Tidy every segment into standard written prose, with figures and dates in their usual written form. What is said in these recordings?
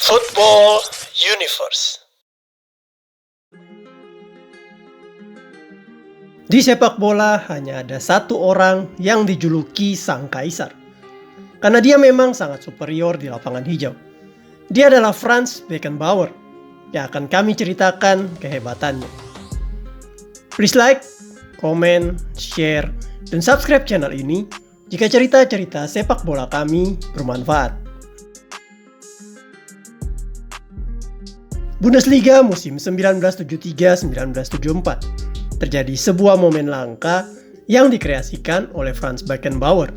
Football Universe. Di sepak bola hanya ada satu orang yang dijuluki Sang Kaisar. Karena dia memang sangat superior di lapangan hijau. Dia adalah Franz Beckenbauer yang akan kami ceritakan kehebatannya. Please like, comment, share, dan subscribe channel ini jika cerita-cerita sepak bola kami bermanfaat. Bundesliga musim 1973-1974 terjadi sebuah momen langka yang dikreasikan oleh Franz Beckenbauer.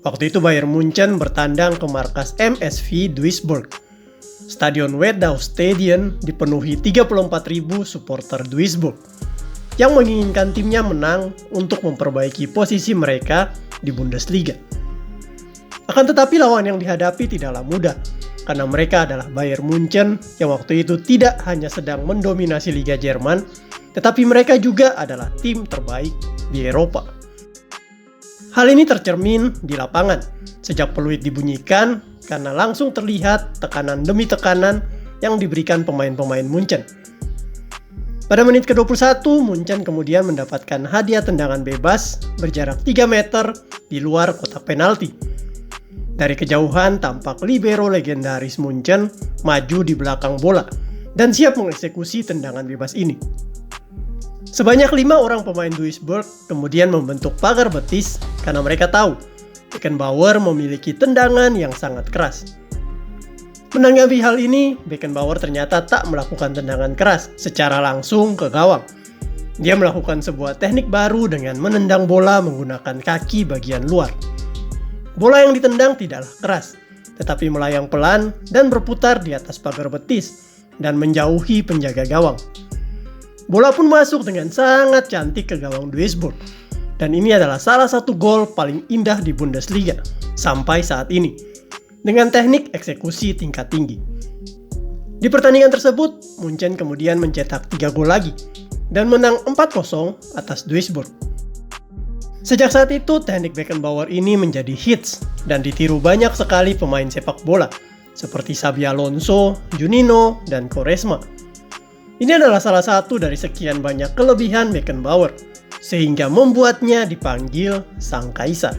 Waktu itu Bayern Munchen bertandang ke markas MSV Duisburg. Stadion Wedau Stadion dipenuhi 34.000 supporter Duisburg yang menginginkan timnya menang untuk memperbaiki posisi mereka di Bundesliga. Akan tetapi lawan yang dihadapi tidaklah mudah, karena mereka adalah Bayern Munchen yang waktu itu tidak hanya sedang mendominasi Liga Jerman, tetapi mereka juga adalah tim terbaik di Eropa. Hal ini tercermin di lapangan sejak peluit dibunyikan karena langsung terlihat tekanan demi tekanan yang diberikan pemain-pemain Munchen. Pada menit ke-21, Munchen kemudian mendapatkan hadiah tendangan bebas berjarak 3 meter di luar kotak penalti. Dari kejauhan tampak libero legendaris Munchen maju di belakang bola dan siap mengeksekusi tendangan bebas ini. Sebanyak 5 orang pemain Duisburg kemudian membentuk pagar betis karena mereka tahu Beckenbauer memiliki tendangan yang sangat keras. Menanggapi hal ini, Beckenbauer ternyata tak melakukan tendangan keras secara langsung ke gawang. Dia melakukan sebuah teknik baru dengan menendang bola menggunakan kaki bagian luar. Bola yang ditendang tidaklah keras, tetapi melayang pelan dan berputar di atas pagar betis dan menjauhi penjaga gawang. Bola pun masuk dengan sangat cantik ke gawang Duisburg. Dan ini adalah salah satu gol paling indah di Bundesliga sampai saat ini, dengan teknik eksekusi tingkat tinggi. Di pertandingan tersebut, Munchen kemudian mencetak 3 gol lagi dan menang 4-0 atas Duisburg. Sejak saat itu, teknik Beckenbauer ini menjadi hits dan ditiru banyak sekali pemain sepak bola seperti Xabi Alonso, Juninho, dan Quaresma. Ini adalah salah satu dari sekian banyak kelebihan Beckenbauer, sehingga membuatnya dipanggil Sang Kaisar.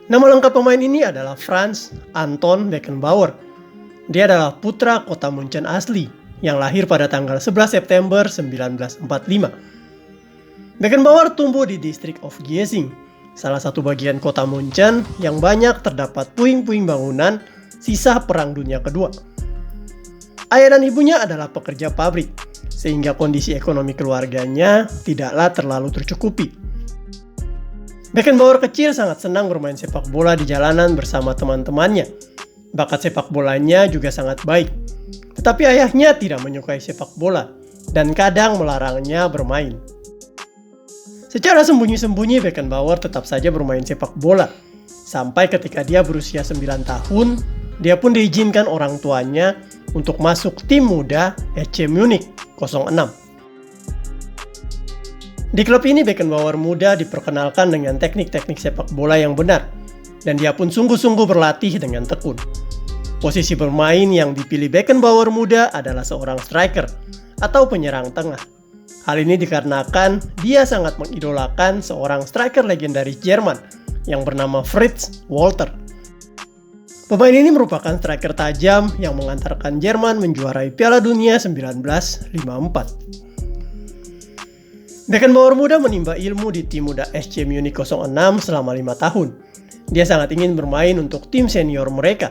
Nama lengkap pemain ini adalah Franz Anton Beckenbauer. Dia adalah putra kota Munchen asli, yang lahir pada tanggal 11 September 1945. Beckenbauer tumbuh di distrik of Giesing, salah satu bagian kota Munchen yang banyak terdapat puing-puing bangunan sisa Perang Dunia Kedua. Ayah dan ibunya adalah pekerja pabrik, sehingga kondisi ekonomi keluarganya tidaklah terlalu tercukupi. Beckenbauer kecil sangat senang bermain sepak bola di jalanan bersama teman-temannya. Bakat sepak bolanya juga sangat baik, tetapi ayahnya tidak menyukai sepak bola dan kadang melarangnya bermain. Secara sembunyi-sembunyi Beckenbauer tetap saja bermain sepak bola. Sampai ketika dia berusia 9 tahun, dia pun diizinkan orang tuanya untuk masuk tim muda SC Munich 06. Di klub ini Beckenbauer muda diperkenalkan dengan teknik-teknik sepak bola yang benar, dan dia pun sungguh-sungguh berlatih dengan tekun. Posisi bermain yang dipilih Beckenbauer muda adalah seorang striker atau penyerang tengah. Hal ini dikarenakan dia sangat mengidolakan seorang striker legendaris Jerman yang bernama Fritz Walter. Pemain ini merupakan striker tajam yang mengantarkan Jerman menjuarai Piala Dunia 1954. Beckenbauer muda menimba ilmu di tim muda SC Munich 06 selama 5 tahun. Dia sangat ingin bermain untuk tim senior mereka.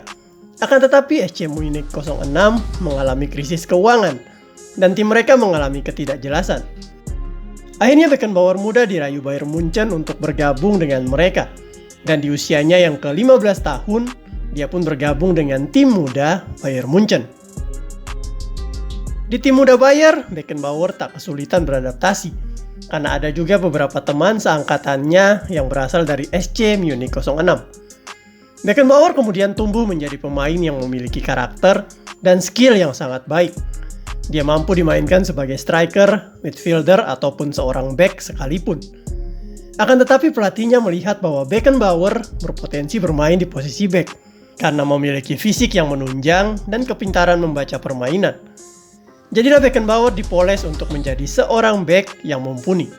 Akan tetapi SC Munich 06 mengalami krisis keuangan dan tim mereka mengalami ketidakjelasan. Akhirnya Beckenbauer muda dirayu Bayern Munchen untuk bergabung dengan mereka. Dan di usianya yang ke-15 tahun, dia pun bergabung dengan tim muda Bayern Munchen. Di tim muda Bayern, Beckenbauer tak kesulitan beradaptasi, karena ada juga beberapa teman seangkatannya yang berasal dari SC Munich 06. Beckenbauer kemudian tumbuh menjadi pemain yang memiliki karakter dan skill yang sangat baik. Dia mampu dimainkan sebagai striker, midfielder, ataupun seorang back sekalipun. Akan tetapi pelatihnya melihat bahwa Beckenbauer berpotensi bermain di posisi back karena memiliki fisik yang menunjang dan kepintaran membaca permainan. Jadilah Beckenbauer dipoles untuk menjadi seorang back yang mumpuni.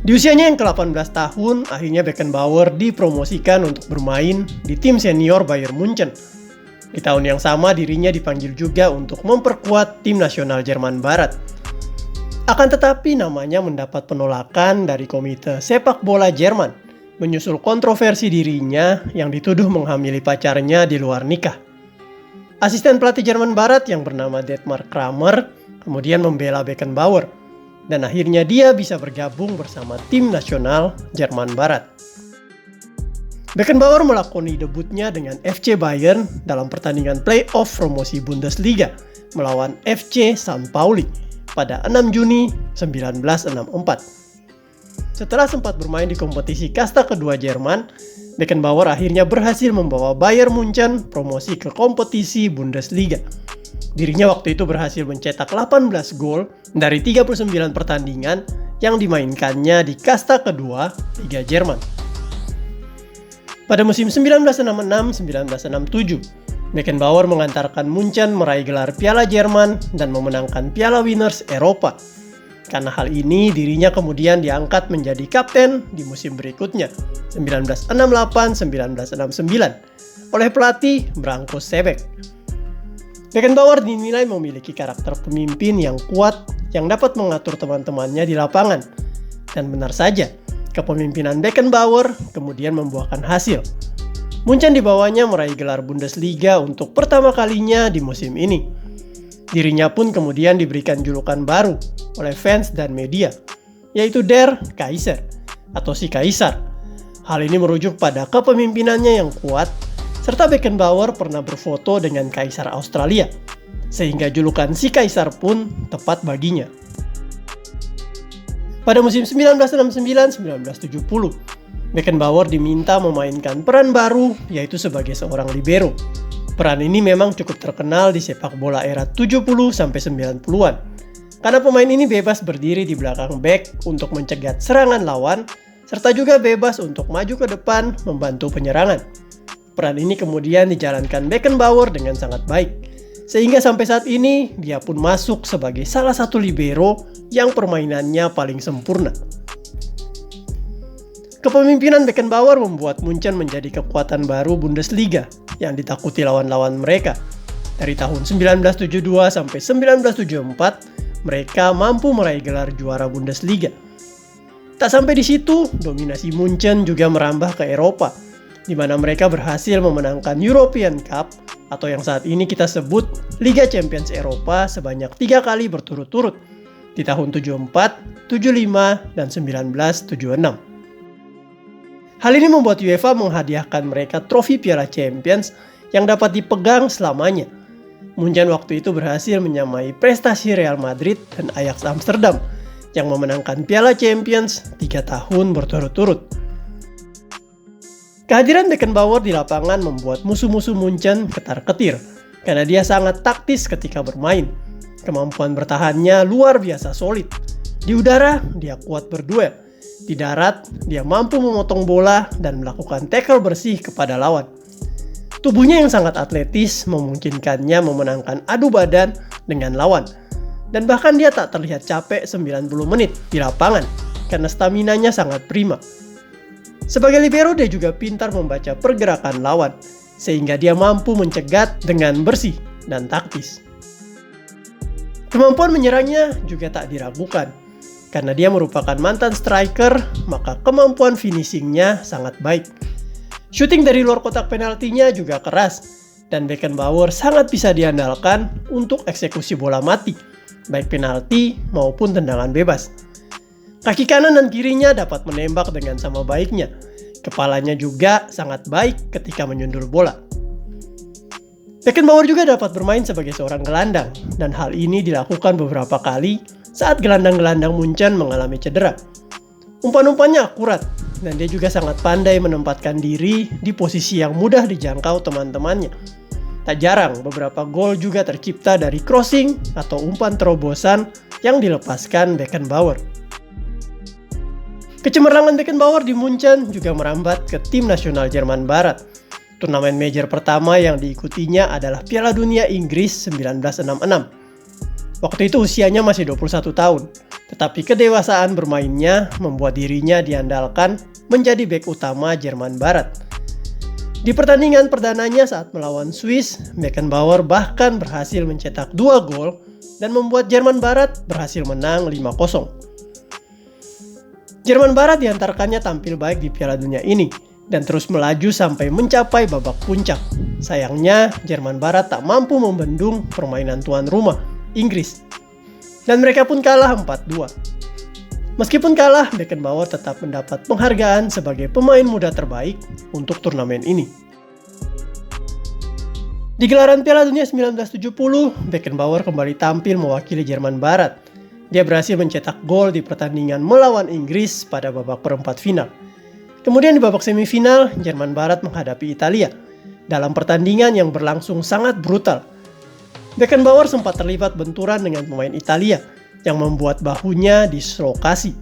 Di usianya yang ke-18 tahun, akhirnya Beckenbauer dipromosikan untuk bermain di tim senior Bayern Munchen. Di tahun yang sama dirinya dipanggil juga untuk memperkuat tim nasional Jerman Barat. Akan tetapi namanya mendapat penolakan dari Komite Sepak Bola Jerman menyusul kontroversi dirinya yang dituduh menghamili pacarnya di luar nikah. Asisten pelatih Jerman Barat yang bernama Dietmar Kramer kemudian membela Beckenbauer dan akhirnya dia bisa bergabung bersama tim nasional Jerman Barat. Beckenbauer melakoni debutnya dengan FC Bayern dalam pertandingan playoff promosi Bundesliga melawan FC St. Pauli pada 6 Juni 1964. Setelah sempat bermain di kompetisi kasta kedua Jerman, Beckenbauer akhirnya berhasil membawa Bayern Munchen promosi ke kompetisi Bundesliga. Dirinya waktu itu berhasil mencetak 18 gol dari 39 pertandingan yang dimainkannya di kasta kedua Liga Jerman. Pada musim 1966-1967, Beckenbauer mengantarkan Munchen meraih gelar Piala Jerman dan memenangkan Piala Winners Eropa. Karena hal ini, dirinya kemudian diangkat menjadi kapten di musim berikutnya, 1968-1969, oleh pelatih Branko Šebek. Beckenbauer dinilai memiliki karakter pemimpin yang kuat yang dapat mengatur teman-temannya di lapangan. Dan benar saja, kepemimpinan Beckenbauer kemudian membuahkan hasil. Munchen dibawanya meraih gelar Bundesliga untuk pertama kalinya di musim ini. Dirinya pun kemudian diberikan julukan baru oleh fans dan media, yaitu Der Kaiser atau si Kaisar. Hal ini merujuk pada kepemimpinannya yang kuat, serta Beckenbauer pernah berfoto dengan Kaisar Australia, sehingga julukan si Kaisar pun tepat baginya. Pada musim 1969-1970, Beckenbauer diminta memainkan peran baru, yaitu sebagai seorang libero. Peran ini memang cukup terkenal di sepak bola era 70-90-an, karena pemain ini bebas berdiri di belakang bek untuk mencegat serangan lawan, serta juga bebas untuk maju ke depan membantu penyerangan. Peran ini kemudian dijalankan Beckenbauer dengan sangat baik, sehingga sampai saat ini dia pun masuk sebagai salah satu libero yang permainannya paling sempurna. Kepemimpinan Beckenbauer membuat Munchen menjadi kekuatan baru Bundesliga yang ditakuti lawan-lawan mereka. Dari tahun 1972 sampai 1974, mereka mampu meraih gelar juara Bundesliga. Tak sampai di situ, dominasi Munchen juga merambah ke Eropa, di mana mereka berhasil memenangkan European Cup atau yang saat ini kita sebut Liga Champions Eropa sebanyak 3 kali berturut-turut di tahun 74, 75, dan 1976. Hal ini membuat UEFA menghadiahkan mereka trofi Piala Champions yang dapat dipegang selamanya. Munchen waktu itu berhasil menyamai prestasi Real Madrid dan Ajax Amsterdam yang memenangkan Piala Champions 3 tahun berturut-turut. Kehadiran Beckenbauer di lapangan membuat musuh-musuh Munchen ketar-ketir karena dia sangat taktis ketika bermain. Kemampuan bertahannya luar biasa solid. Di udara, dia kuat berduel. Di darat, dia mampu memotong bola dan melakukan tackle bersih kepada lawan. Tubuhnya yang sangat atletis memungkinkannya memenangkan adu badan dengan lawan. Dan bahkan dia tak terlihat capek 90 menit di lapangan karena staminanya sangat prima. Sebagai libero, dia juga pintar membaca pergerakan lawan, sehingga dia mampu mencegat dengan bersih dan taktis. Kemampuan menyerangnya juga tak diragukan. Karena dia merupakan mantan striker, maka kemampuan finishingnya sangat baik. Shooting dari luar kotak penaltinya juga keras, dan Beckenbauer sangat bisa diandalkan untuk eksekusi bola mati, baik penalti maupun tendangan bebas. Kaki kanan dan kirinya dapat menembak dengan sama baiknya. Kepalanya juga sangat baik ketika menyundul bola. Beckenbauer juga dapat bermain sebagai seorang gelandang, dan hal ini dilakukan beberapa kali saat gelandang-gelandang Munchen mengalami cedera. Umpan-umpannya akurat, dan dia juga sangat pandai menempatkan diri di posisi yang mudah dijangkau teman-temannya. Tak jarang beberapa gol juga tercipta dari crossing atau umpan terobosan yang dilepaskan Beckenbauer. Kecemerlangan Beckenbauer di Munchen juga merambat ke tim nasional Jerman Barat. Turnamen major pertama yang diikutinya adalah Piala Dunia Inggris 1966. Waktu itu usianya masih 21 tahun, tetapi kedewasaan bermainnya membuat dirinya diandalkan menjadi bek utama Jerman Barat. Di pertandingan perdananya saat melawan Swiss, Beckenbauer bahkan berhasil mencetak 2 gol dan membuat Jerman Barat berhasil menang 5-0. Jerman Barat diantarkannya tampil baik di Piala Dunia ini dan terus melaju sampai mencapai babak puncak. Sayangnya, Jerman Barat tak mampu membendung permainan tuan rumah, Inggris. Dan mereka pun kalah 4-2. Meskipun kalah, Beckenbauer tetap mendapat penghargaan sebagai pemain muda terbaik untuk turnamen ini. Di gelaran Piala Dunia 1970, Beckenbauer kembali tampil mewakili Jerman Barat. Dia berhasil mencetak gol di pertandingan melawan Inggris pada babak perempat final. Kemudian di babak semifinal, Jerman Barat menghadapi Italia dalam pertandingan yang berlangsung sangat brutal. Beckenbauer sempat terlibat benturan dengan pemain Italia yang membuat bahunya dislokasi.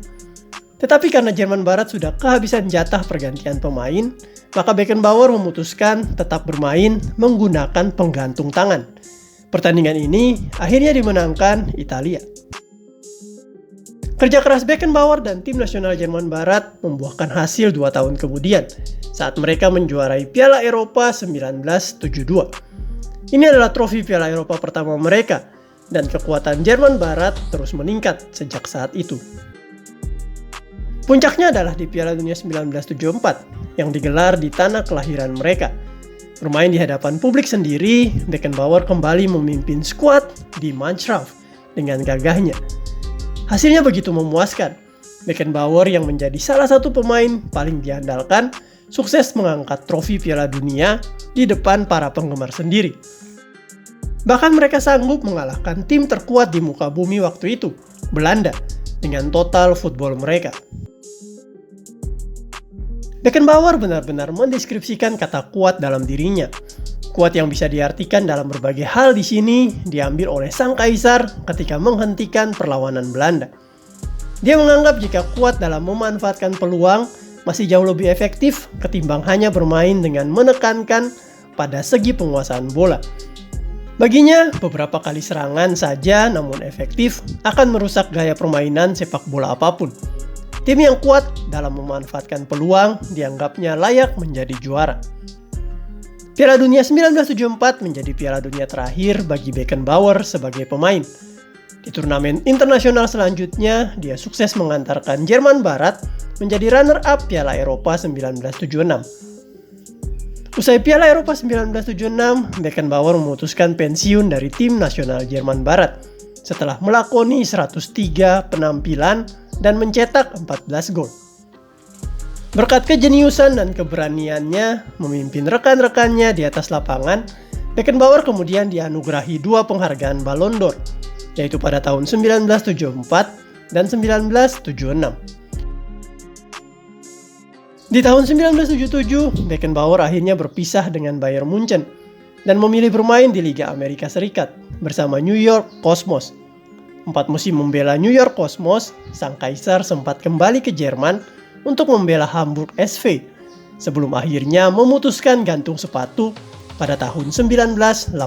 Tetapi karena Jerman Barat sudah kehabisan jatah pergantian pemain, maka Beckenbauer memutuskan tetap bermain menggunakan penggantung tangan. Pertandingan ini akhirnya dimenangkan Italia. Kerja keras Beckenbauer dan tim nasional Jerman Barat membuahkan hasil 2 tahun kemudian saat mereka menjuarai Piala Eropa 1972. Ini adalah trofi Piala Eropa pertama mereka dan kekuatan Jerman Barat terus meningkat sejak saat itu. Puncaknya adalah di Piala Dunia 1974 yang digelar di tanah kelahiran mereka. Bermain di hadapan publik sendiri, Beckenbauer kembali memimpin skuad die Mannschaft dengan gagahnya. Hasilnya begitu memuaskan. Beckenbauer yang menjadi salah satu pemain paling diandalkan sukses mengangkat trofi Piala Dunia di depan para penggemar sendiri. Bahkan mereka sanggup mengalahkan tim terkuat di muka bumi waktu itu, Belanda, dengan total football mereka. Beckenbauer benar-benar mendeskripsikan kata kuat dalam dirinya. Kuat yang bisa diartikan dalam berbagai hal di sini diambil oleh sang kaisar ketika menghentikan perlawanan Belanda. Dia menganggap jika kuat dalam memanfaatkan peluang masih jauh lebih efektif ketimbang hanya bermain dengan menekankan pada segi penguasaan bola. Baginya, beberapa kali serangan saja namun efektif akan merusak gaya permainan sepak bola apapun. Tim yang kuat dalam memanfaatkan peluang dianggapnya layak menjadi juara. Piala Dunia 1974 menjadi Piala Dunia terakhir bagi Beckenbauer sebagai pemain. Di turnamen internasional selanjutnya, dia sukses mengantarkan Jerman Barat menjadi runner-up Piala Eropa 1976. Usai Piala Eropa 1976, Beckenbauer memutuskan pensiun dari tim nasional Jerman Barat setelah melakoni 103 penampilan dan mencetak 14 gol. Berkat kejeniusan dan keberaniannya memimpin rekan-rekannya di atas lapangan, Beckenbauer kemudian dianugerahi 2 penghargaan Ballon d'Or, yaitu pada tahun 1974 dan 1976. Di tahun 1977, Beckenbauer akhirnya berpisah dengan Bayern Munchen dan memilih bermain di Liga Amerika Serikat bersama New York Cosmos. 4 musim membela New York Cosmos, sang kaisar sempat kembali ke Jerman untuk membela Hamburg SV, sebelum akhirnya memutuskan gantung sepatu pada tahun 1983.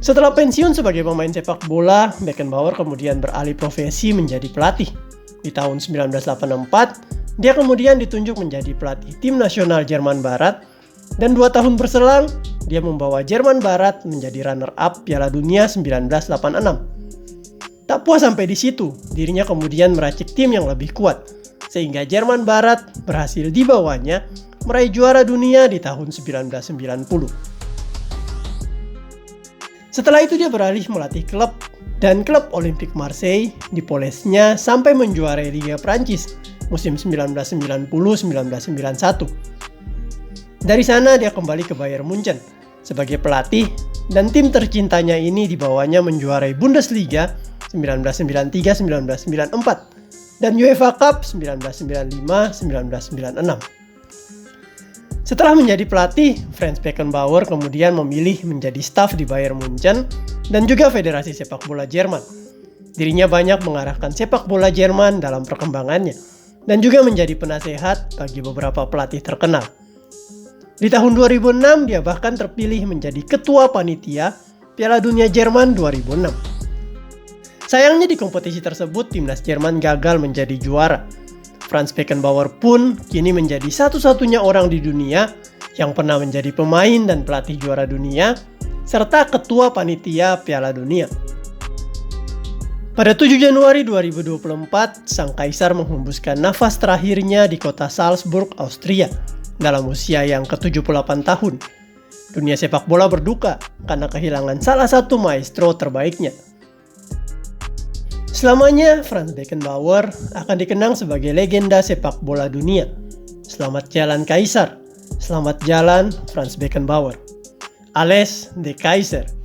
Setelah pensiun sebagai pemain sepak bola, Beckenbauer kemudian beralih profesi menjadi pelatih. Di tahun 1984, dia kemudian ditunjuk menjadi pelatih tim nasional Jerman Barat, dan 2 tahun berselang, dia membawa Jerman Barat menjadi runner-up Piala Dunia 1986. Tak puas sampai di situ, dirinya kemudian meracik tim yang lebih kuat, sehingga Jerman Barat berhasil dibawanya meraih juara dunia di tahun 1990. Setelah itu dia beralih melatih klub, dan klub Olympique Marseille dipolesnya sampai menjuarai Liga Prancis musim 1990-1991. Dari sana dia kembali ke Bayern Munchen sebagai pelatih, dan tim tercintanya ini dibawanya menjuarai Bundesliga 1993-1994 dan UEFA Cup 1995-1996. Setelah menjadi pelatih, Franz Beckenbauer kemudian memilih menjadi staf di Bayern Munchen dan juga Federasi Sepak Bola Jerman. Dirinya banyak mengarahkan sepak bola Jerman dalam perkembangannya dan juga menjadi penasehat bagi beberapa pelatih terkenal. Di tahun 2006 dia bahkan terpilih menjadi ketua panitia Piala Dunia Jerman 2006. Sayangnya di kompetisi tersebut timnas Jerman gagal menjadi juara. Franz Beckenbauer pun kini menjadi satu-satunya orang di dunia yang pernah menjadi pemain dan pelatih juara dunia serta ketua panitia Piala Dunia. Pada 7 Januari 2024, sang kaisar menghembuskan nafas terakhirnya di kota Salzburg, Austria dalam usia yang ke-78 tahun. Dunia sepak bola berduka karena kehilangan salah satu maestro terbaiknya. Selamanya, Franz Beckenbauer akan dikenang sebagai legenda sepak bola dunia. Selamat jalan Kaisar, selamat jalan Franz Beckenbauer. Alles de Kaiser.